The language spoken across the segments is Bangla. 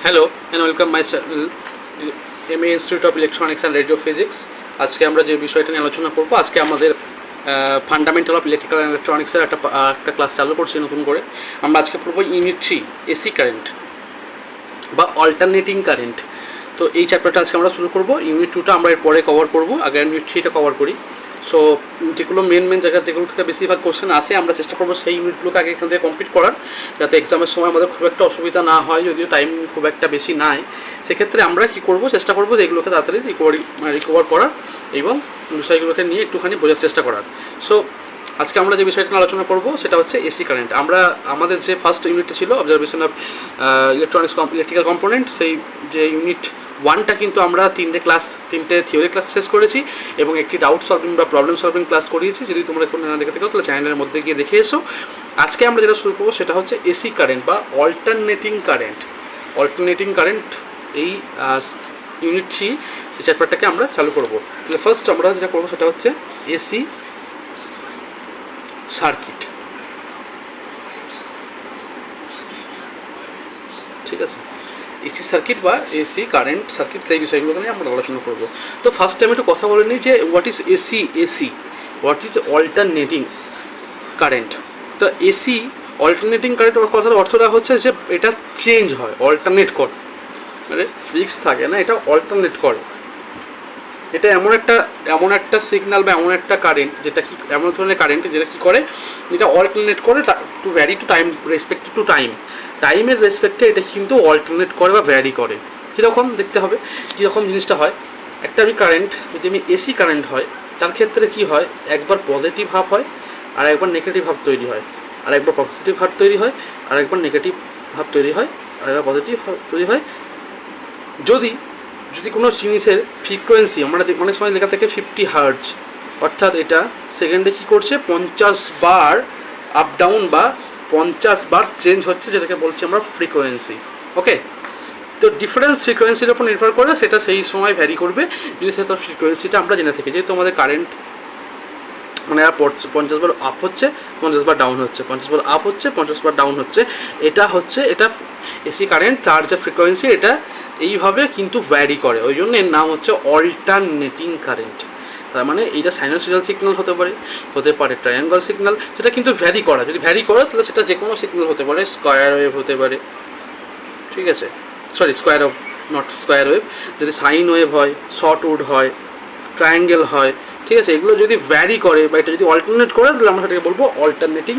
Hello and welcome my channel MA institute of electronics and radio physics. আজকে আমরা যে বিষয়টা নিয়ে আলোচনা করবো, আজকে আমাদের ফান্ডামেন্টাল অফ ইলেকট্রিক্যাল অ্যান্ড ইলেকট্রনিক্সের একটা ক্লাস চালু করছি নতুন করে। আমরা আজকে পড়বো ইউনিট 3 এসি কারেন্ট বা অল্টারনেটিং কারেন্ট। তো এই চ্যাপ্টারটা আজকে আমরা শুরু করবো। ইউনিট 2টা আমরা এর পরে কভার করবো, আগে ইউনিট 3টা কভার করি। সো যেগুলো মেন জায়গা যেগুলো থেকে বেশিরভাগ কোশ্চেন আসে, আমরা চেষ্টা করবো সেই ইউনিটগুলোকে আগে এখান থেকে কমপ্লিট করার, যাতে এক্সামের সময় আমাদের খুব একটা অসুবিধা না হয়। যদিও টাইম খুব একটা বেশি নাই, সেক্ষেত্রে আমরা কী করবো, চেষ্টা করবো যে এগুলোকে তাড়াতাড়ি রিকভার করার এবং বিষয়গুলোকে নিয়ে একটুখানি বোঝার চেষ্টা করার। সো আজকে আমরা যে বিষয়টা আলোচনা করবো সেটা হচ্ছে এসি কারেন্ট। আমাদের যে ফার্স্ট ইউনিটটা ছিল অবজারভেশন অফ ইলেকট্রিক্যাল কম্পোনেন্ট, সেই যে ইউনিট 1টা কিন্তু আমরা তিনটে থিওরি ক্লাস শেষ করেছি এবং একটি ডাউট সলভিং বা প্রবলেম সলভিং ক্লাস করিয়েছি। যদি তোমরা এখন না দেখে থাকো তাহলে চ্যানেলের মধ্যে গিয়ে দেখে এসো। আজকে আমরা যেটা শুরু করবো সেটা হচ্ছে এসি কারেন্ট বা অল্টারনেটিং কারেন্ট। এই ইউনিট 3 এই চ্যাপ্টারটাকে আমরা চালু করবো। তাহলে ফার্স্ট আমরা যেটা করবো সেটা হচ্ছে এসি সার্কিট। ঠিক আছে, এসি সার্কিট বা এসি কারেন্ট সার্কিট, সেই বিষয়গুলো নিয়ে আমরা আলোচনা করবো। তো ফার্স্ট টাইম একটু কথা বলে নিই যে what is AC, what is alternating current. তো এসি অল্টারনেটিং কারেন্টের কথার অর্থটা হচ্ছে যে এটা চেঞ্জ হয়, অল্টারনেট করে, মানে ফিক্স থাকে না, এটা অল্টারনেট করে। এটা এমন একটা সিগন্যাল বা এমন একটা কারেন্ট, যেটা কি এমন ধরনের কারেন্ট যেটা কী করে, যেটা অল্টারনেট করে to vary to time, respect to টাইমের রেসপেক্টে এটা কিন্তু অল্টারনেট করে বা ভ্যারি করে। কীরকম দেখতে হবে, কীরকম জিনিসটা হয়। যদি আমি এসি কারেন্ট হয়, তার ক্ষেত্রে কি হয়, একবার পজিটিভ ভাব হয় আর একবার নেগেটিভ ভাব তৈরি হয়, আর একবার পজিটিভ ভাব তৈরি হয় আর একবার নেগেটিভ ভাব তৈরি হয়, আর একবার পজিটিভ ভাব তৈরি হয়। যদি কোনো জিনিসের ফ্রিকোয়েন্সি, আমরা অনেক সময় লেখা থাকে 50 হার্টজ, অর্থাৎ এটা সেকেন্ডে কী করছে 50 বার আপ ডাউন বা 50 বার চেঞ্জ হচ্ছে, যেটাকে বলছি আমরা ফ্রিকোয়েন্সি। ওকে, তো ডিফারেন্স ফ্রিকোয়েন্সির ওপর নির্ভর করে সেটা সেই সময় ভ্যারি করবে, যদি সেটা ফ্রিকোয়েন্সিটা আমরা জেনে থাকি। যেহেতু আমাদের কারেন্ট মানে 50 বার আপ হচ্ছে, 50 বার ডাউন হচ্ছে, 50 বার আপ হচ্ছে, 50 বার ডাউন হচ্ছে, এটা এসি কারেন্ট। তার যে ফ্রিকোয়েন্সি এটা এইভাবে কিন্তু ভ্যারি করে, ওই জন্য এর নাম হচ্ছে অল্টারনেটিং কারেন্ট। তার মানে এইটা সাইনোসয়েডাল সিগন্যাল হতে পারে ট্রায়াঙ্গল সিগন্যাল, সেটা কিন্তু ভ্যারি করা। যদি ভ্যারি করে তাহলে সেটা যে কোনো সিগন্যাল হতে পারে, স্কোয়ার ওয়েভ হতে পারে, ঠিক আছে, স্কোয়ার ওয়েভ। যদি সাইন ওয়েভ হয়, শর্ট উড হয়, ট্রায়াঙ্গেল হয়, ঠিক আছে, এগুলো যদি ভ্যারি করে বা এটা যদি অল্টারনেট করে, তাহলে আমরা সেটাকে বলবো অল্টারনেটিং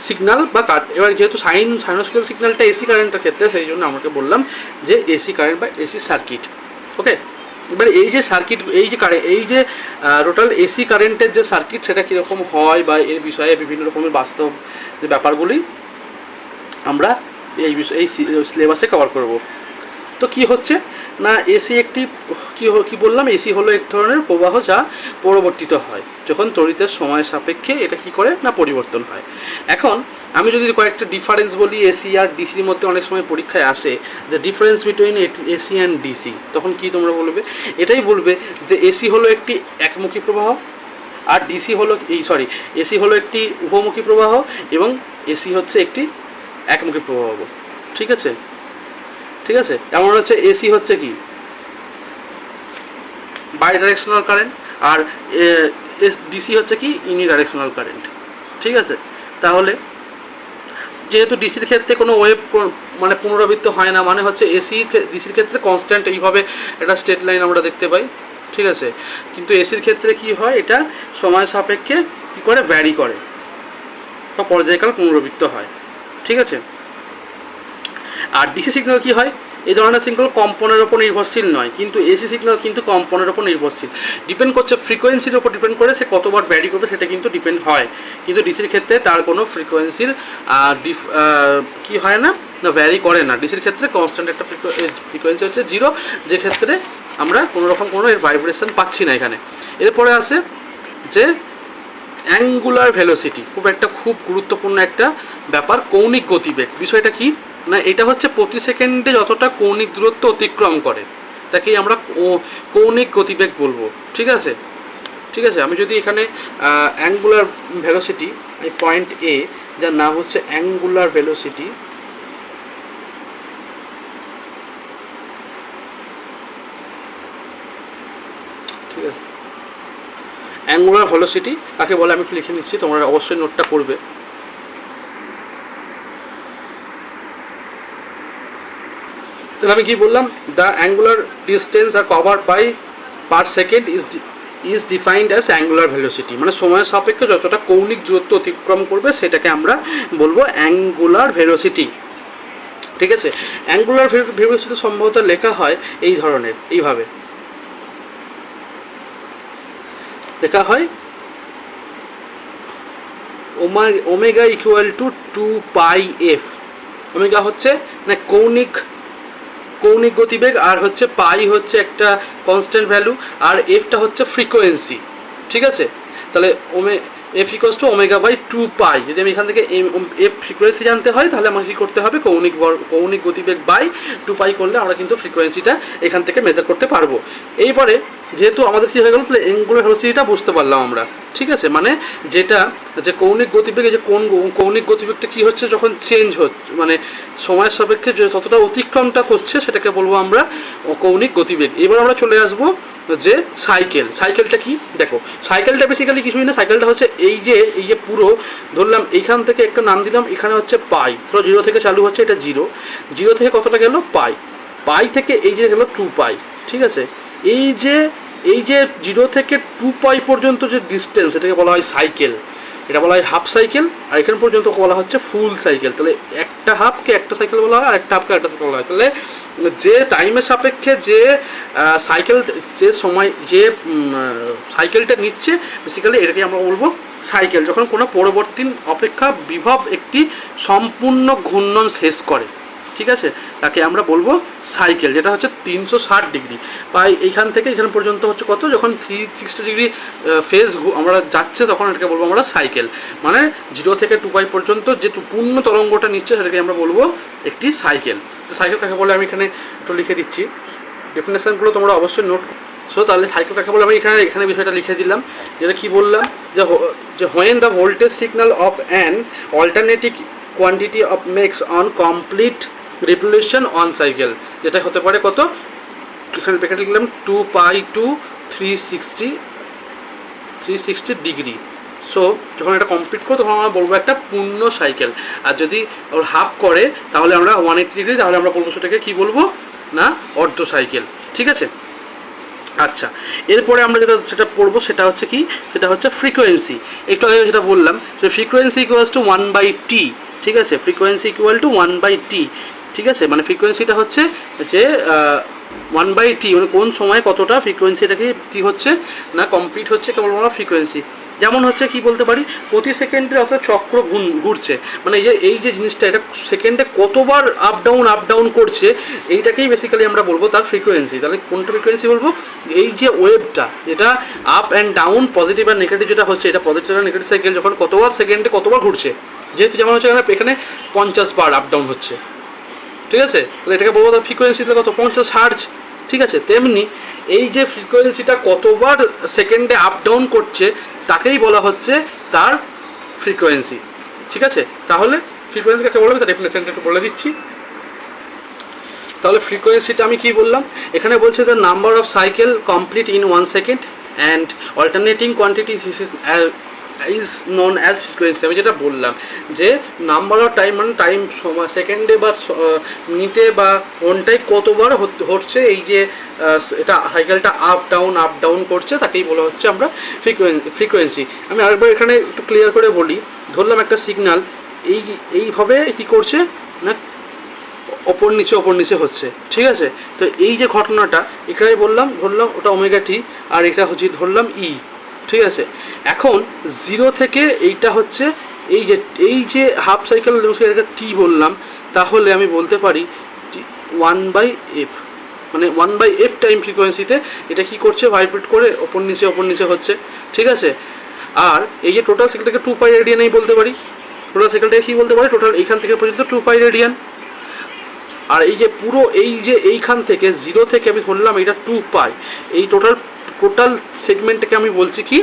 সিগন্যাল বা এবার যেহেতু সাইনোসয়েডাল সিগন্যালটা এসি কারেন্টের ক্ষেত্রে, সেই জন্য আমাকে বললাম যে এসি কারেন্ট বা এসি সার্কিট। ওকে, এবার এই যে টোটাল এসি কারেন্টের যে সার্কিট, সেটা কীরকম হয় বা এর বিষয়ে বিভিন্ন রকমের বাস্তব যে ব্যাপারগুলি আমরা এই সিলেবাসে কভার করব। তো কি হচ্ছে না, এসি একটি কি বললাম, এসি হলো এক ধরনের প্রবাহ যা পরিবর্তিত হয় যখন তড়িতের সময় সাপেক্ষে এটা কি করে না পরিবর্তন হয়। এখন আমি যদি কয়েকটা ডিফারেন্স বলি, এসি আর ডিসির মধ্যে অনেক সময় পরীক্ষায় আসে যে difference between AC and DC, তখন কি তোমরা বলবে, এটাই বলবে যে এসি হলো একটি একমুখী প্রবাহ আর এসি হলো একটি উভমুখী প্রবাহ এবং এসি হচ্ছে একটি একমুখী প্রবাহ। ঠিক আছে, এমন হচ্ছে এসি হচ্ছে কি বাই ডাইরেকশনাল কারেন্ট আর ডিসি হচ্ছে কি ইউনিডাইরেকশনাল কারেন্ট। ঠিক আছে, তাহলে যেহেতু ডিসির ক্ষেত্রে কোনো ওয়েভ মানে পুনরাবৃত্ত হয় না, মানে হচ্ছে ডিসির ক্ষেত্রে কনস্ট্যান্ট এইভাবে একটা স্ট্রেট লাইন আমরা দেখতে পাই। ঠিক আছে, কিন্তু এসির ক্ষেত্রে কি হয়, এটা সময় সাপেক্ষে কী করে ভ্যারি করে বা পর্যায়কাল পুনরাবৃত্ত হয়। ঠিক আছে, আর ডিসি সিগন্যাল কি হয়, এই ধরনের সিগন্যাল কম্পনের ওপর নির্ভরশীল নয়, কিন্তু এসি সিগন্যাল কিন্তু কম্পনের ওপর নির্ভরশীল, ডিপেন্ড করছে ফ্রিকোয়েন্সির ওপর ডিপেন্ড করে, সে কতবার ভ্যারি করবে সেটা কিন্তু ডিপেন্ড হয়। কিন্তু ডিসির ক্ষেত্রে তার কোনো ফ্রিকোয়েন্সির কি হয় না ভ্যারি করে না। ডিসির ক্ষেত্রে কনস্ট্যান্ট একটা ফ্রিকোয়েন্সি হচ্ছে 0, যে ক্ষেত্রে আমরা কোনো এর ভাইব্রেশন পাচ্ছি না এখানে। এরপরে আসে যে অ্যাঙ্গুলার ভেলোসিটি, খুব গুরুত্বপূর্ণ একটা ব্যাপার, কৌণিক গতিবেগ। বিষয়টা কি না, এটা হচ্ছে প্রতি সেকেন্ডে যতটা কৌণিক দূরত্ব অতিক্রম করে তাকেই আমরা কৌণিক গতিবেগ বলবো। ঠিক আছে, আমি যদি এখানে অ্যাঙ্গুলার ভেলোসিটি, এই পয়েন্ট এ যার নাম হচ্ছে অ্যাঙ্গুলার ভেলোসিটি, ঠিক আছে। অ্যাঙ্গুলার ভেলোসিটি কাকে বলে আমি একটু লিখে নিচ্ছি, তোমরা অবশ্যই নোটটা করবে। তাহলে আমি কি বললাম, the angular distance are cover by per second is defined as angular velocity, মানে সময়ের সাপেক্ষে যতটা কৌণিক দূরত্ব অতিক্রম করবে সেটাকে আমরা বলবো অ্যাঙ্গুলার ভেলোসিটি। ঠিক আছে, অ্যাঙ্গুলার ভেলোসিটি সম্ভবত লেখা হয় এই ধরনের, এইভাবে লেখা হয় omega equal to 2πf। Omega হচ্ছে না কৌণিক গতিবেগ, আর হচ্ছে পাই হচ্ছে একটা কনস্ট্যান্ট ভ্যালু, আর এফটা হচ্ছে ফ্রিকোয়েন্সি। ঠিক আছে, তাহলে F equals to omega by 2π। যদি আমি এখান থেকে এফ ফ্রিকোয়েন্সি জানতে হয় তাহলে আমাকে কী করতে হবে, কৌণিক গতিবেগ বাই 2π করলে আমরা কিন্তু ফ্রিকোয়েন্সিটা এখান থেকে মেজার করতে পারবো। এইবারে যেহেতু আমাদের কী হয়ে গেল, তাহলে অ্যাঙ্গুলার ভেলোসিটিটা বুঝতে পারলাম আমরা। ঠিক আছে, মানে যেটা যে কৌণিক গতিবেগ, যে কৌণিক গতিবেগটা কী হচ্ছে যখন চেঞ্জ হচ্ছে, মানে সময়ের সাপেক্ষে যে ততটা অতিক্রমটা করছে সেটাকে বলবো আমরা কৌণিক গতিবেগ। এবার আমরা চলে আসবো যে সাইকেলটা কি, দেখো সাইকেলটা বেসিক্যালি কিছুই না, সাইকেলটা হচ্ছে এই যে পুরো ধরলাম এইখান থেকে একটা নাম দিলাম, এখানে হচ্ছে পাই, ধরো 0 থেকে চালু হচ্ছে, এটা 0 থেকে কতটা গেল পাই থেকে এই যে গেল 2π। ঠিক আছে, এই যে 0 থেকে 2π পর্যন্ত যে ডিস্টেন্স, এটাকে বলা হয় সাইকেল, এটা বলা হয় হাফ সাইকেল, আর এখান পর্যন্ত বলা হচ্ছে ফুল সাইকেল। তাহলে একটা হাফকে একটা সাইকেল বলা হয়, আর একটা হাফকে একটা সাইকেল বলা হয়। তাহলে যে টাইমের সাপেক্ষে যে সাইকেল, যে সময় যে সাইকেলটা নিচ্ছে, বেসিক্যালি এটাকে আমরা বলবো সাইকেল, যখন কোনো পরবর্তী অপেক্ষা বিভব একটি সম্পূর্ণ ঘূর্ণন শেষ করে। ঠিক আছে, তাকে আমরা বলবো সাইকেল, যেটা হচ্ছে 360 ডিগ্রি। প্রায় এইখান থেকে এখান পর্যন্ত হচ্ছে কত, যখন 360 ডিগ্রি ফেজ আমরা যাচ্ছে তখন এটাকে বলবো আমরা সাইকেল। মানে 0 থেকে 2π পর্যন্ত যে পূর্ণ তরঙ্গটা নিচ্ছে সেটাকে আমরা বলবো একটি সাইকেল। তো সাইকেল কাকে বলে আমি এখানে একটু লিখে দিচ্ছি, ডেফিনেশনগুলো তোমরা অবশ্যই নোট। সো তাহলে সাইকেল কাকে বলে আমি এখানে বিষয়টা লিখে দিলাম, যেটা কি বললাম, যে when the voltage signal of an alternating quantity of makes one complete revolution on cycle, যেটা হতে পারে কত, এখানে ব্র্যাকেট লিখলাম 2π টু 360 ডিগ্রি। সো যখন এটা কমপ্লিট করো তখন আমরা বলবো একটা পূর্ণ সাইকেল। আর যদি ওর হাফ করে তাহলে আমরা 180 ডিগ্রি, তাহলে আমরা বলবো সেটাকে কী বলবো না, অর্ধ সাইকেল। ঠিক আছে, আচ্ছা এরপরে আমরা যেটা পড়বো সেটা হচ্ছে কি, সেটা হচ্ছে ফ্রিকোয়েন্সি। একটু আগে যেটা বললাম, যে ফ্রিকোয়েন্সি ইকুয়ালস টু 1/t। ঠিক আছে, ফ্রিকোয়েন্সি ইকুয়াল টু 1/t। ঠিক আছে, মানে ফ্রিকোয়েন্সিটা হচ্ছে যে 1/t, মানে কোন সময় কতটা ফ্রিকোয়েন্সিটাকে কী হচ্ছে না কমপ্লিট হচ্ছে, কেবল আমরা ফ্রিকোয়েন্সি। যেমন হচ্ছে কি বলতে পারি, প্রতি সেকেন্ডে অর্থাৎ চক্র ঘুরছে, মানে এই যে জিনিসটা, এটা সেকেন্ডে কতবার আপ ডাউন করছে, এইটাকেই বেসিক্যালি আমরা বলবো তার ফ্রিকোয়েন্সি। তাহলে কোনটা ফ্রিকোয়েন্সি বলবো, এই যে ওয়েভটা, যেটা আপ অ্যান্ড ডাউন, পজিটিভ আর নেগেটিভ যেটা হচ্ছে, এটা পজিটিভ আর নেগেটিভ সাইকেল যখন সেকেন্ডে কতবার ঘুরছে, যেহেতু যেমন হচ্ছে এখানে 50 বার আপ ডাউন হচ্ছে। ঠিক আছে, তাহলে এটাকে বলবো তার ফ্রিকোয়েন্সি, তাহলে কত, 50 হার্জ। ঠিক আছে, তেমনি এই যে ফ্রিকোয়েন্সিটা কতবার সেকেন্ডে আপ ডাউন করছে তাকেই বলা হচ্ছে তার ফ্রিকোয়েন্সি। ঠিক আছে, তাহলে ফ্রিকোয়েন্সি কাকে বলবে তার ডেফিনেশনটা একটু বলে দিচ্ছি। তাহলে ফ্রিকোয়েন্সিটা আমি কি বললাম, এখানে বলছে the number of cycle complete in 1 second and alternating quantity is known as frequency. আমি যেটা বললাম যে নাম্বার অফ টাইম, মানে টাইম, সময় সেকেন্ডে বা মিনিটে বা ঘন্টায় কতবার হচ্ছে এই যে এটা সাইকেলটা আপ ডাউন করছে, তাকেই বলা হচ্ছে আমরা ফ্রিকোয়েন্সি। আমি আরেকবার এখানে একটু ক্লিয়ার করে বলি, ধরলাম একটা সিগন্যাল এইভাবে কী করছে না ওপর নিচে হচ্ছে। ঠিক আছে, তো এই যে ঘটনাটা এখানে ধরলাম ওটা ওমেগা টি, আর এটা হচ্ছে ধরলাম ই। ঠিক আছে, এখন 0 থেকে এইটা হচ্ছে এই যে হাফ সাইকেল, এটা টি বললাম, তাহলে আমি বলতে পারি 1/f, মানে 1/f টাইম ফ্রিকোয়েন্সিতে এটা কি করছে, ভাইব্রেট করে ওপর নিচে হচ্ছে। ঠিক আছে, আর এই যে টোটাল সাইকেলটাকে 2π রেডিয়ানেই বলতে পারি, টোটাল সাইকেলটাকে কী বলতে পারি, টোটাল এইখান থেকে পর্যন্ত 2π রেডিয়ান। আর এই যে পুরো এইখান থেকে 0 থেকে আমি ধরলাম এটা 2π, এই টোটাল সেগমেন্টটাকে আমি বলছি কি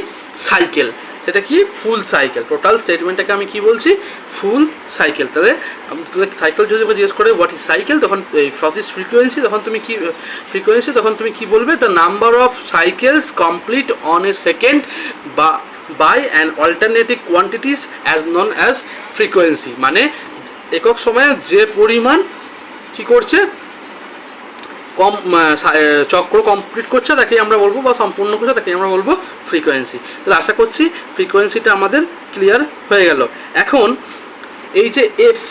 সাইকেল। সেটা কি ফুল সাইকেল। টোটাল স্টেটমেন্টটাকে আমি কি বলছি, ফুল সাইকেল। তাহলে সাইকেল যদি জিজ্ঞেস করে হোয়াট ইজ সাইকেল, তখন হোয়াট ইজ ফ্রিকোয়েন্সি, তখন তুমি কি ফ্রিকোয়েন্সি, তখন তুমি কি বলবে, the number of cycles complete on a second বা by an alternative quantities as known as frequency. মানে একক সময়ে যে পরিমাণ কি করছে, চক্র কমপ্লিট করছে তাকেই আমরা বলবো, বা সম্পূর্ণ করছে তাকেই আমরা বলবো ফ্রিকোয়েন্সি। তাহলে আশা করছি ফ্রিকোয়েন্সিটা আমাদের ক্লিয়ার হয়ে গেল। এখন এই যে F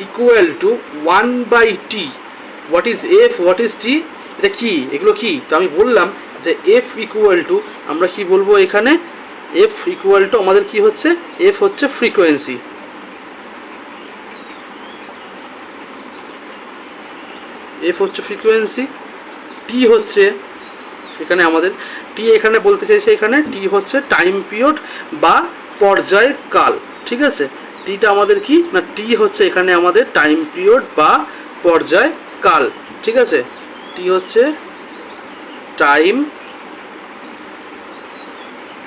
equal to 1/t, what is F, what is T, এটা কি, এগুলো কি? তো আমি বললাম যে এফ ইকুয়াল টু, আমরা কি বলবো এখানে, এফ ইকুয়াল টু আমাদের কি হচ্ছে, এফ হচ্ছে ফ্রিকোয়েন্সি, এফ হচ্ছে ফ্রিকোয়েন্সি, টি হচ্ছে এখানে আমাদের, টি এখানে বলতে চাইছে, এখানে টি হচ্ছে টাইম পিরিয়ড বা পর্যায়কাল। ঠিক আছে, টিটা আমাদের কি না, টি হচ্ছে এখানে আমাদের টাইম পিরিয়ড বা পর্যায়কাল। ঠিক আছে, টি হচ্ছে টাইম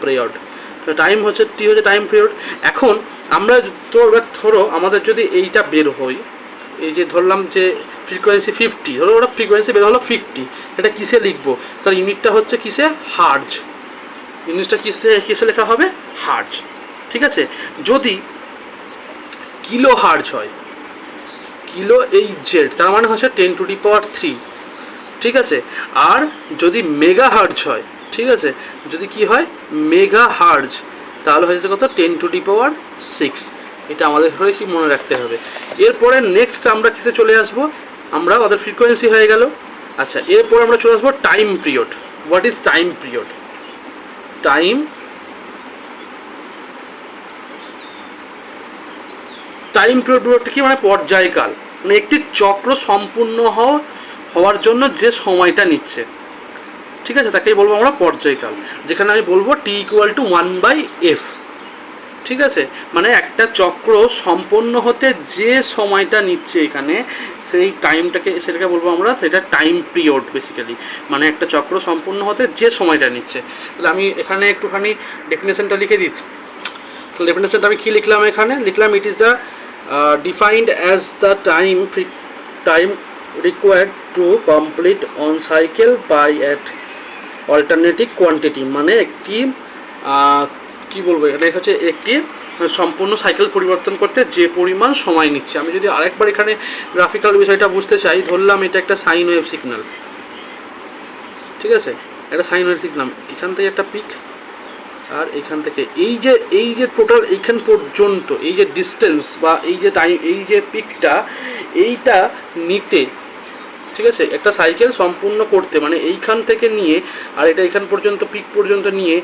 পিরিয়ড, টাইম হচ্ছে, টি হচ্ছে টাইম পিরিয়ড। এখন আমরা তো ধরো আমাদের যদি এইটা বের হই, এই যে ধরলাম যে ফ্রিকোয়েন্সি 50, ধরো ওরা ফ্রিকোয়েন্সি বের হলো 50, এটা কিসে লিখবো, তার ইউনিটটা হচ্ছে কিসে, হার্জ, ইউনিটটা কিসে লেখা হবে, হার্জ। ঠিক আছে, যদি কিলো হার্জ হয়, কিলো এই জেড, তার মানে হচ্ছে 10⁻³ ঠিক আছে। আর যদি মেগা হার্জ হয়, ঠিক আছে, যদি কি হয় মেগা হার্জ, তাহলে হচ্ছে কত, 10⁻⁶। এটা আমাদের হলে কি মনে রাখতে হবে। এরপরে নেক্সট আমরা কিসে চলে আসবো, আমরা ওদের ফ্রিকোয়েন্সি হয়ে গেল। আচ্ছা, এরপর আমরা চলে আসবো time period. What is time period, time পিরিয়ডটা কি, মানে পর্যায়কাল, মানে একটি চক্র সম্পূর্ণ হওয়ার জন্য যে সময়টা নিচ্ছে, ঠিক আছে, তাকেই বলবো আমরা পর্যায়কাল। যেখানে আমি বলবো টি ইকুয়াল টু 1/f। ঠিক আছে, মানে একটা চক্র সম্পন্ন হতে যে সময়টা নিচ্ছে এখানে, সেই টাইমটাকে, সেটাকে বলবো আমরা, সেটা টাইম পিরিয়ড বেসিক্যালি, মানে একটা চক্র সম্পূর্ণ হতে যে সময়টা নিচ্ছে। তাহলে আমি এখানে একটুখানি ডেফিনেশনটা লিখে দিচ্ছি। তো ডেফিনেশনটা আমি কী লিখলাম, এখানে লিখলাম it is the defined as the time required to complete one cycle by at alternative quantity. মানে একটি কি বলবো, এখানে হচ্ছে একটি সম্পূর্ণ সাইকেল পরিবর্তন করতে যে পরিমাণ সময় নিচ্ছে। আমি যদি আরেকবার এখানে গ্রাফিক্যাল বিষয়টা বুঝতে চাই, ধরলাম এটা একটা সাইন ওয়েভ সিগন্যাল, ঠিক আছে, একটা সাইন ওয়েভ সিগন্যাল, এখান থেকে একটা পিক, আর এখান থেকে এই যে টোটাল এইখান পর্যন্ত এই যে ডিস্টেন্স বা এই যে টাইম, এই যে পিকটা, এইটা নিতে, ঠিক আছে, একটা সাইকেল সম্পূর্ণ করতে, মানে এইখান থেকে নিয়ে আর এটা এখান পর্যন্ত পিক পর্যন্ত নিয়ে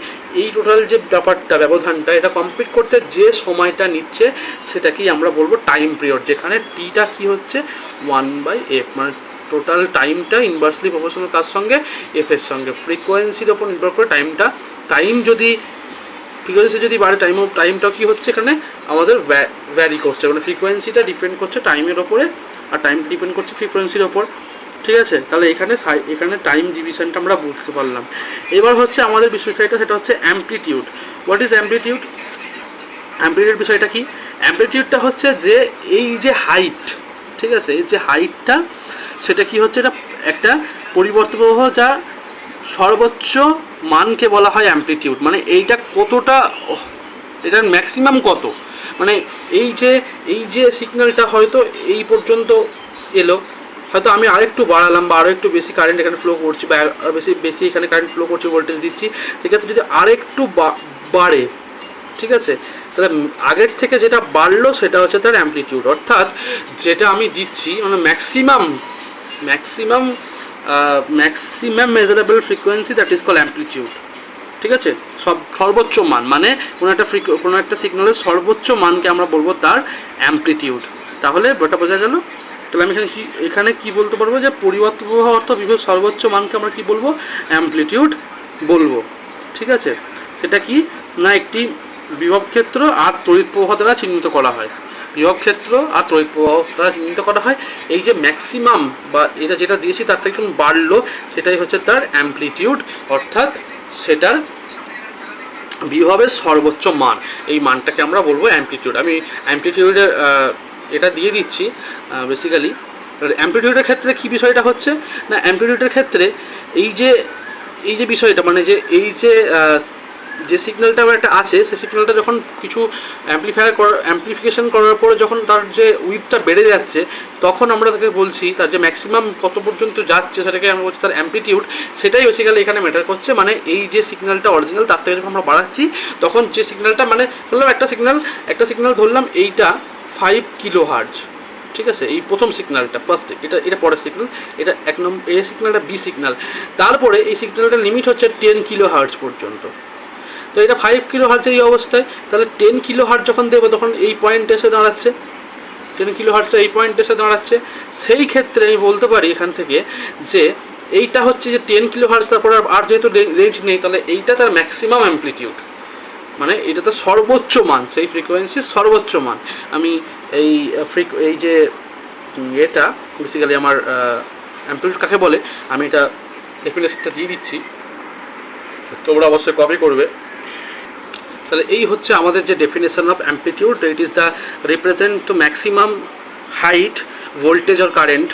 এই টোটাল যে ব্যাপারটা, ব্যবধানটা, এটা কমপ্লিট করতে যে সময়টা নিচ্ছে সেটাকেই আমরা বলবো টাইম পিরিয়ড। যেখানে টিটা কি হচ্ছে 1/f, মানে টোটাল টাইমটা ইনভার্সলি প্রপোর্শনাল কার সঙ্গে, এফ এর সঙ্গে। ফ্রিকোয়েন্সির ওপর নির্ভর করে টাইম যদি ফ্রিকোয়েন্সি যদি বাড়ে, টাইমটা কি হচ্ছে এখানে আমাদের ভ্যারি করছে, মানে ফ্রিকোয়েন্সিটা ডিপেন্ড করছে টাইমের ওপরে, আর টাইমটা ডিপেন্ড করছে ফ্রিকোয়েন্সির ওপর। ঠিক আছে, তাহলে এখানে টাইম ডিভিশনটা আমরা বুঝতে পারলাম। এবার হচ্ছে আমাদের বিষয়টা, সেটা হচ্ছে amplitude. What is amplitude, amplitude বিষয়টা কি, অ্যামপ্লিটিউডটা হচ্ছে যে এই যে হাইট, ঠিক আছে, এই যে হাইটটা, সেটা কি হচ্ছে, এটা একটা পরিবর্তন প্রবাহ, যা সর্বোচ্চ মানকে বলা হয় অ্যামপ্লিটিউড। মানে এইটা কতটা, এটার ম্যাক্সিমাম কত, মানে এই যে সিগন্যালটা হয়তো এই পর্যন্ত এলো, হয়তো আমি আরেকটু বাড়ালাম বা আরও একটু বেশি কারেন্ট এখানে ফ্লো করছি, বা বেশি এখানে কারেন্ট ফ্লো করছি, ভোল্টেজ দিচ্ছি, সেক্ষেত্রে যদি আরেকটু বাড়ে, ঠিক আছে, তাহলে আগের থেকে যেটা বাড়লো সেটা হচ্ছে তার অ্যামপ্লিটিউড। অর্থাৎ যেটা আমি দিচ্ছি, মানে maximum measurable frequency, that is call amplitude. ঠিক আছে, সর্বোচ্চ মান, মানে কোনো একটা সিগন্যালের সর্বোচ্চ মানকে আমরা বলবো তার অ্যামপ্লিটিউড। তাহলে ওটা বোঝা গেল। তাহলে আমি এখানে কি বলতে পারবো, যে পরিবর্তন প্রবাহ অর্থ বিভব সর্বোচ্চ মানকে আমরা কি বলবো, অ্যামপ্লিটিউড বলবো। ঠিক আছে, সেটা কি না, একটি বিভব ক্ষেত্র আর তড়িৎ প্রবাহ দ্বারা চিহ্নিত করা হয়। বিভব ক্ষেত্র আর তড়িৎ প্রবাহ দ্বারা চিহ্নিত করা হয়। এই যে ম্যাক্সিমাম বা এটা যেটা দিয়েছি তার থেকে বাড়লো, সেটাই হচ্ছে তার অ্যামপ্লিটিউড, অর্থাৎ সেটার বিভবের সর্বোচ্চ মান, এই মানটাকে আমরা বলবো অ্যাম্পলিটিউড। আমি অ্যাম্পলিটিউডের এটা দিয়ে দিচ্ছি। বেসিক্যালি অ্যাম্পলিটিউডের ক্ষেত্রে কী বিষয়টা হচ্ছে না, অ্যাম্পলিটিউডের ক্ষেত্রে এই যে বিষয়টা মানে যে এই যে সিগন্যালটা একটা আছে, সেই সিগন্যালটা যখন কিছু অ্যাম্পলিফিকেশন করার পরে যখন তার যে উইথটা বেড়ে যাচ্ছে, তখন আমরা তাকে বলছি তার যে ম্যাক্সিমাম কত পর্যন্ত যাচ্ছে সেটাকে আমরা বলছি তার অ্যাম্পলিটিউড। সেটাই বেসিক্যালি এখানে ম্যাটার করছে। মানে এই যে সিগন্যালটা অরিজিনাল তার থেকে যখন আমরা বাড়াচ্ছি, তখন যে সিগন্যালটা মানে ধরলাম একটা সিগন্যাল ধরলাম এইটা 5 কিলো হার্জ, ঠিক আছে, এই প্রথম সিগন্যালটা ফার্স্ট, এটা পরের সিগন্যাল, এটা এক নম্বর এ সিগন্যালটা বি সিগন্যাল, তারপরে এই সিগন্যালটার লিমিট হচ্ছে 10 কিলো হার্জ পর্যন্ত। তো এটা 5 কিলো হার্জের এই অবস্থায়, তাহলে 10 কিলো হার্জ যখন দেবো তখন এই পয়েন্টে এসে দাঁড়াচ্ছে, 10 কিলো হার্জটা এই পয়েন্টে এসে দাঁড়াচ্ছে। সেই ক্ষেত্রে আমি বলতে পারি এখান থেকে যে এইটা হচ্ছে যে 10 কিলো হার্জ, তারপর আর যেহেতু রেঞ্জ নেই, তাহলে এইটা তার ম্যাক্সিমাম অ্যাম্পলিটিউড, মানে এটা তো সর্বোচ্চ মান, সেই ফ্রিকোয়েন্সির সর্বোচ্চ মান। আমি এই যে এটা বেসিক্যালি আমার অ্যাম্পলিটিউড কাকে বলে, আমি এটা ডেফিনেশনটা দিয়ে দিচ্ছি, তোমরা অবশ্যই কপি করবে। তাহলে এই হচ্ছে আমাদের যে definition of amplitude, it is the represent to maximum height voltage or current,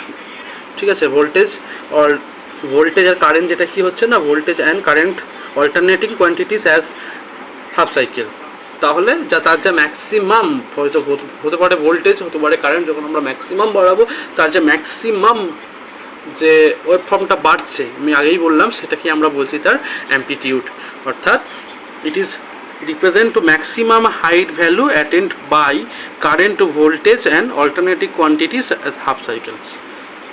ঠিক আছে, ভোল্টেজ আর কারেন্ট, যেটা কি হচ্ছে না, voltage and current alternating quantities as half cycle. তাহলে তার যে ম্যাক্সিমাম হয়তো হতে পারে ভোল্টেজ, হতে পারে কারেন্ট, যখন আমরা ম্যাক্সিমাম বাড়াবো তার যে ম্যাক্সিমাম যে ওয়েভ ফর্মটা বাড়ছে, আমি আগেই বললাম, সেটাকে আমরা বলছি তার অ্যাম্পলিটিউড। অর্থাৎ it is represent to maximum height value attained by current voltage and alternating quantities as half cycles,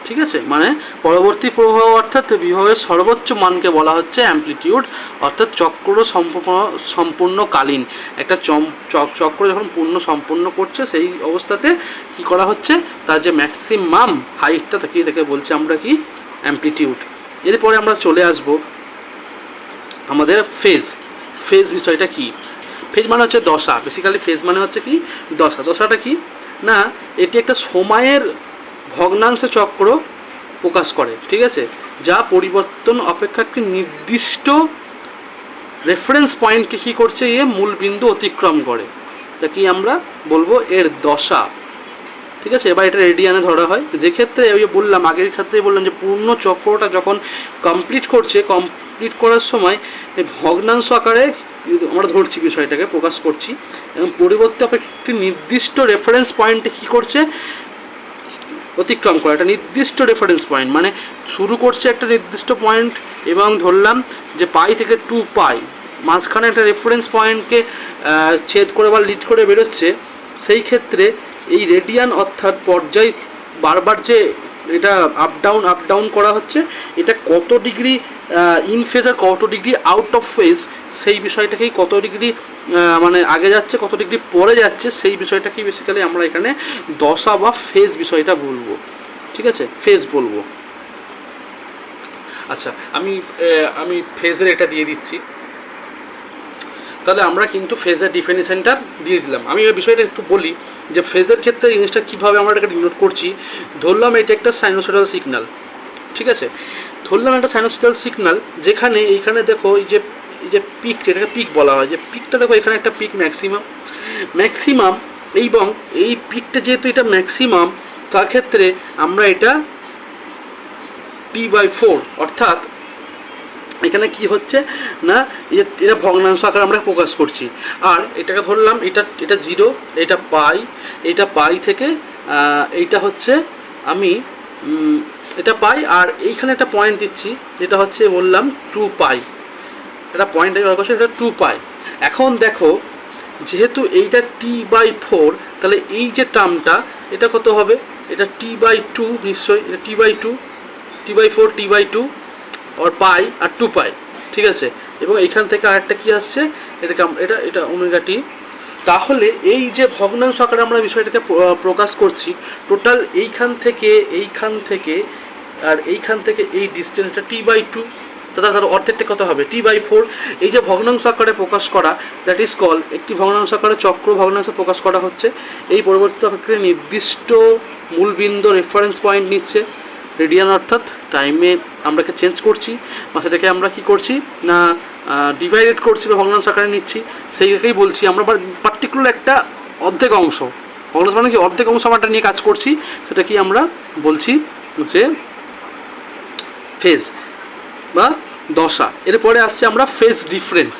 ঠিক আছে। মানে পরবর্তী প্রবাহ অর্থাৎ বিভবের সর্বোচ্চ মানকে বলা হচ্ছে অ্যাম্পলিটিউড, অর্থাৎ চক্র সম্পূর্ণকালীন একটা চক্র যখন সম্পূর্ণ করছে, সেই অবস্থাতে কি করা হচ্ছে, তার যে ম্যাক্সিমাম হাইটটা তাকে বলছি আমরা কি, অ্যাম্পলিটিউড। এরপরে আমরা চলে আসব আমাদের ফেজ বিষয়টা কি। ফেজ মানে হচ্ছে দশা, বেসিক্যালি ফেজ মানে হচ্ছে কি, দশাটা কি না, এটি একটা সময়ের ভগ্নাংশ চক্র প্রকাশ করে, ঠিক আছে, যা পরিবর্তন অপেক্ষা একটি নির্দিষ্ট রেফারেন্স পয়েন্টকে কী করছে, মূল বিন্দু অতিক্রম করে, তা কি আমরা বলবো এর দশা, ঠিক আছে। এবার এটা রেডিয়ানে ধরা হয়, যে ক্ষেত্রে ওই বললাম আগের ক্ষেত্রেই বললাম যে পূর্ণ চক্রটা যখন কমপ্লিট করার সময় এই ভগ্নাংশ আকারে আমরা ধরছি, বিষয়টাকে প্রকাশ করছি, এবং পরিবর্তে একটি নির্দিষ্ট রেফারেন্স পয়েন্টে কী করছে, অতিক্রম করে, একটা নির্দিষ্ট রেফারেন্স পয়েন্ট, মানে শুরু করছে একটা নির্দিষ্ট পয়েন্ট, এবং ধরলাম যে পাই থেকে 2 পাই মাঝখানে একটা রেফারেন্স পয়েন্টকে ছেদ করে বা লিড করে বেরোচ্ছে। সেই ক্ষেত্রে এই রেডিয়ান অর্থাৎ পর্যায় বারবার যে এটা আপ ডাউন করা হচ্ছে, এটা কত ডিগ্রি ইন ফেজ আর কত ডিগ্রি আউট অফ ফেজ, সেই বিষয়টাকেই কত ডিগ্রি মানে আগে যাচ্ছে, কত ডিগ্রি পরে যাচ্ছে, সেই বিষয়টাকেই বেসিক্যালি আমরা এখানে দশা বা ফেজ বিষয়টা বলবো, ঠিক আছে, ফেজ বলবো। আচ্ছা, আমি ফেজের এটা দিয়ে দিচ্ছি। তাহলে আমরা কিন্তু ফেজের ডিফিনিশনটা দিয়ে দিলাম। আমি এই বিষয়টা একটু বলি যে ফেজের ক্ষেত্রে জিনিসটা কীভাবে আমরা এটাকে ডিনোট করছি। ধরলাম এটা একটা সাইনোসয়েডাল সিগন্যাল, ঠিক আছে, ধরলাম একটা সাইনোসয়েডাল সিগন্যাল, যেখানে এইখানে দেখো এই যে পিকটা, এটাকে পিক বলা হয়, যে পিকটা দেখো এখানে একটা পিক ম্যাক্সিমাম, এবং এই পিকটা যেহেতু এটা ম্যাক্সিমাম, তার ক্ষেত্রে আমরা এটা T/4, অর্থাৎ এখানে কি হচ্ছে না, এটা ভগ্নাংশ আকারে আমরা প্রকাশ করছি। আর এটাকে ধরলাম এটা 0, এটা পাই থেকে এইটা হচ্ছে আমি এটা পাই, আর এইখানে একটা পয়েন্ট দিচ্ছি যেটা হচ্ছে বললাম 2 পাই, এটা পয়েন্ট ব্যবহার করছি, এটা 2 পাই। এখন দেখো যেহেতু এইটা T/4, তাহলে এই যে টার্মটা এটা কত হবে, এটা T/2 নিশ্চয়ই, এটা T/4 T/2 আর পাই আর 2 পাই, ঠিক আছে। এবং এইখান থেকে আরেকটা কি আসছে, এটা ওমেগা টি। তাহলে এই যে ভগ্নাংশ আকারে আমরা বিষয়টাকে প্রকাশ করছি, টোটাল এইখান থেকে আর এইখান থেকে এই ডিস্টেন্সটা T/2, তার অর্ধেকটা কত হবে, T/4। এই যে ভগ্নাংশ আকারে প্রকাশ করা, দ্যাট ইজ কল, একটি ভগ্নাংশ আকারে চক্র ভগ্নাংশ প্রকাশ করা হচ্ছে। এই পরিবর্তিত অপেক্ষায় নির্দিষ্ট মূলবিন্দু রেফারেন্স পয়েন্ট নিচ্ছে, রেডিয়ান অর্থাৎ টাইমে আমরা চেঞ্জ করছি বা সেটাকে আমরা কী করছি না ডিভাইডেড করছি বা ভগ্নাংশ আকারে নিচ্ছি, সেইটাকেই বলছি আমরা পার্টিকুলার একটা অর্ধেক অংশ, ভগ্নাংশ মানে কি অর্ধেক অংশ আমরা নিয়ে কাজ করছি, সেটা কি আমরা বলছি যে ফেজ বা দশা। এরপরে আসছে আমরা phase difference.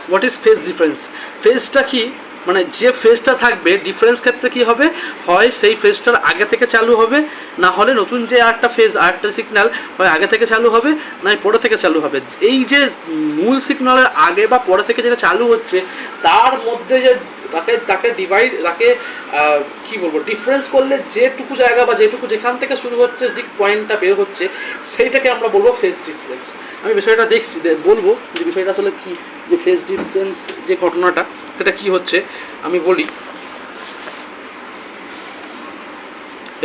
What is phase difference? ফেজটা কি, মানে যে ফেজটা থাকবে ডিফারেন্স ক্ষেত্রে কী হবে, হয় সেই ফেজটার আগে থেকে চালু হবে, না হলে নতুন যে আরেকটা ফেজ আরেকটা সিগন্যাল হয় আগে থেকে চালু হবে, না পরে থেকে চালু হবে। এই যে মূল সিগন্যালের আগে বা পরে থেকে যেটা চালু হচ্ছে তার মধ্যে যে তাকে ডিভাইড, তাকে কী বলবো, ডিফারেন্স করলে যেটুকু জায়গা বা যেটুকু যেখান থেকে শুরু হচ্ছে দিক পয়েন্টটা বের হচ্ছে সেইটাকে আমরা বলবো ফেজ ডিফারেন্স। আমি বিষয়টা দেখছি, বলবো যে বিষয়টা আসলে কী, যে ফেজ ডিফারেন্স যে ঘটনাটা সেটা কী হচ্ছে আমি বলি।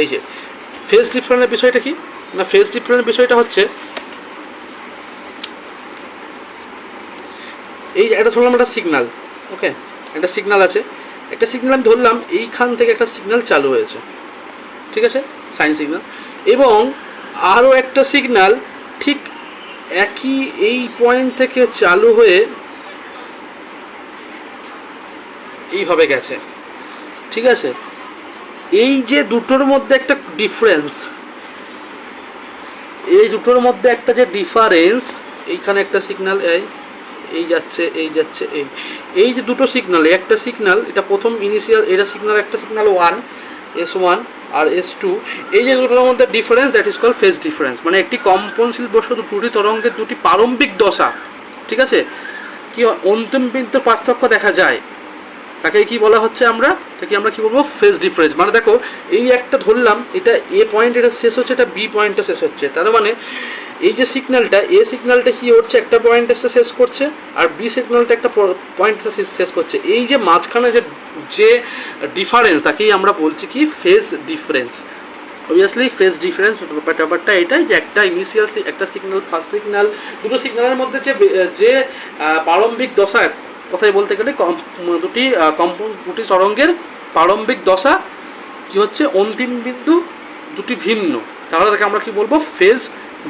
এই যে ফেজ ডিফারেন্সের বিষয়টা কি না, ফেজ ডিফারেন্সের বিষয়টা হচ্ছে এই একটা ধরলাম একটা সিগন্যাল, ওকে, একটা সিগন্যাল আছে, একটা সিগন্যাল আমি ধরলাম এইখান থেকে একটা সিগন্যাল চালু হয়েছে, ঠিক আছে, সাইন সিগন্যাল, এবং আরও একটা সিগন্যাল ঠিক একই এই পয়েন্ট থেকে চালু হয়ে এইভাবে গেছে, ঠিক আছে। এই যে দুটোর মধ্যে একটা ডিফারেন্স, এই দুটোর মধ্যে একটা যে ডিফারেন্স, এইখানে একটা সিগন্যাল এই যাচ্ছে এই যাচ্ছে, এই যে দুটো সিগন্যাল, একটা সিগন্যাল এটা প্রথম ইনিশিয়াল, এটা সিগন্যাল, একটা সিগন্যাল 1 S1 আর S2, এই যে দুটোর মধ্যে difference, that is call phase difference. মানে একটি কম্পনশীল বস্তু দুটি তরঙ্গের দুটি প্রারম্ভিক দশা, ঠিক আছে, কি অন্তিম বিন্দুর পার্থক্য দেখা যায়, তাকে কি বলা হচ্ছে, আমরা তাকে আমরা কি বলবো, ফেজ ডিফারেন্স। মানে দেখো এই একটা ধরলাম, এটা এ পয়েন্ট এটা শেষ হচ্ছে, এটা বি পয়েন্টে শেষ হচ্ছে, তার মানে এই যে সিগন্যালটা, এ সিগন্যালটা কি হচ্ছে একটা পয়েন্টে শেষ করছে, আর বি সিগন্যালটা একটা পয়েন্টে শেষ করছে। এই যে মাঝখানে যে ডিফারেন্স তাকেই আমরা বলছি কি phase difference. Obviously phase difference ব্যাপারটা এটাই যে একটা ইনিশিয়াল একটা সিগন্যাল, ফার্স্ট সিগন্যাল, দুটো সিগন্যালের মধ্যে যে প্রারম্ভিক দশা, কথায় বলতে গেলে দুটি তরঙ্গের প্রারম্ভিক দশা কি হচ্ছে, অন্তিম বিন্দু দুটি ভিন্ন, তাহলে তাকে আমরা কি বলবো, ফেজ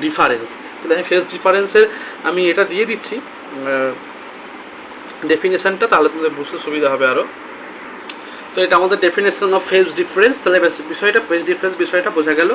ডিফারেন্স। তাহলে আমি ফেজ ডিফারেন্সের আমি এটা দিয়ে দিচ্ছি ডেফিনেশনটা, তাহলে তোমাদের বুঝতে সুবিধা হবে আরও। তো এটা আমাদের ডেফিনেশন অফ ফেজ ডিফারেন্স। তাহলে বিষয়টা ফেজ ডিফারেন্স বিষয়টা বোঝা গেল।